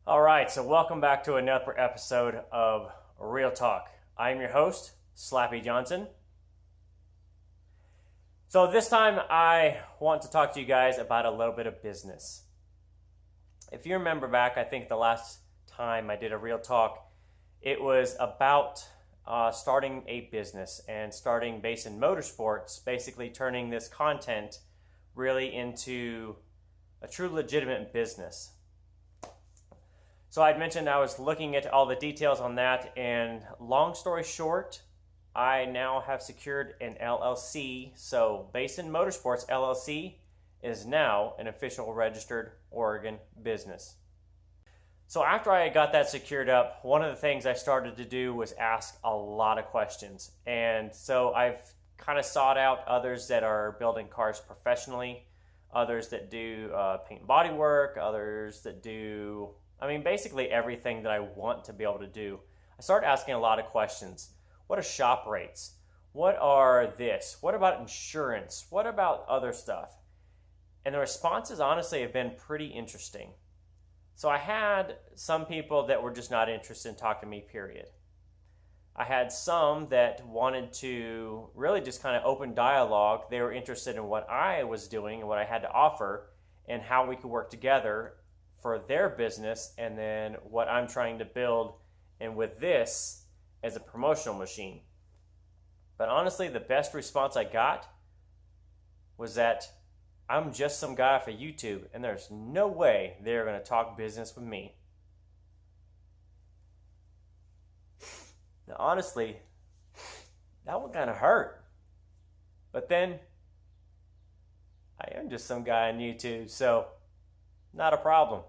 All right, so welcome back to another episode of Real Talk. I am your host, Slappy Johnson. So this time I want to talk to you guys about a little bit of business. If you remember back, I think the last time I did a Real Talk, it was about starting a business and starting Basin Motorsports, basically turning this content really into a true legitimate business. So I'd mentioned I was looking at all the details on that, and long story short, I now have secured an LLC. So Basin Motorsports LLC is now an official registered Oregon business. So after I got that secured up, one of the things I started to do was ask a lot of questions. And so I've kind of sought out others that are building cars professionally, others that do paint and body work, others that do basically everything that I want to be able to do. I started asking a lot of questions. What are shop rates? What are this? What about insurance? What about other stuff? And the responses honestly have been pretty interesting. So I had some people that were just not interested in talking to me, period. I had some that wanted to really just kind of open dialogue. They were interested in what I was doing and what I had to offer and how we could work together for their business, and then what I'm trying to build, and with this as a promotional machine. But honestly, the best response I got was that I'm just some guy off of YouTube, and there's no way they're going to talk business with me. Now, honestly, that one kind of hurt. But then, I am just some guy on YouTube, so not a problem.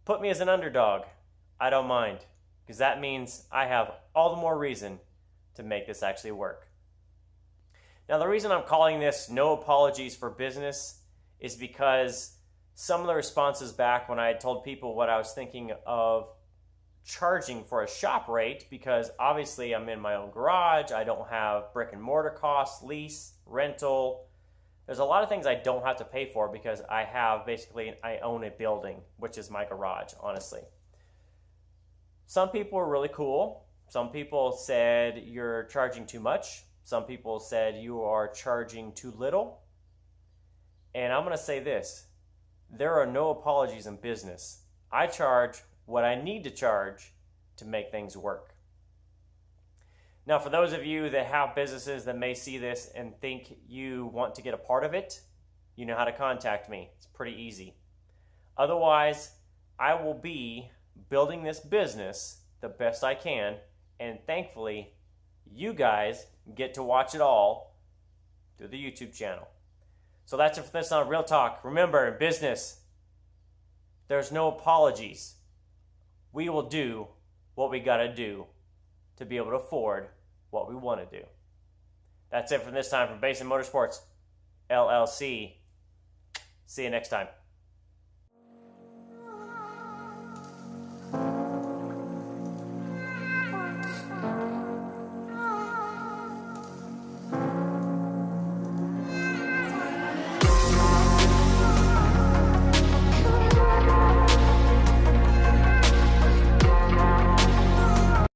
Put me as an underdog. I don't mind, because that means I have all the more reason to make this actually work. Now, the reason I'm calling this No Apologies for Business is because some of the responses back when I had told people what I was thinking of charging for a shop rate, because obviously I'm in my own garage, I don't have brick and mortar costs, lease, rental. There's a lot of things I don't have to pay for because I own a building, which is my garage, honestly. Some people were really cool. Some people said you're charging too much. Some people said you are charging too little. And I'm going to say this. There are no apologies in business. I charge what I need to charge to make things work. Now, for those of you that have businesses that may see this and think you want to get a part of it, you know how to contact me. It's pretty easy. Otherwise, I will be building this business the best I can, and thankfully, you guys get to watch it all through the YouTube channel. So that's it for this on Real Talk. Remember, in business, there's no apologies. We will do what we got to do to be able to afford what we want to do. That's it for this time from Basin Motorsports LLC. See you next time.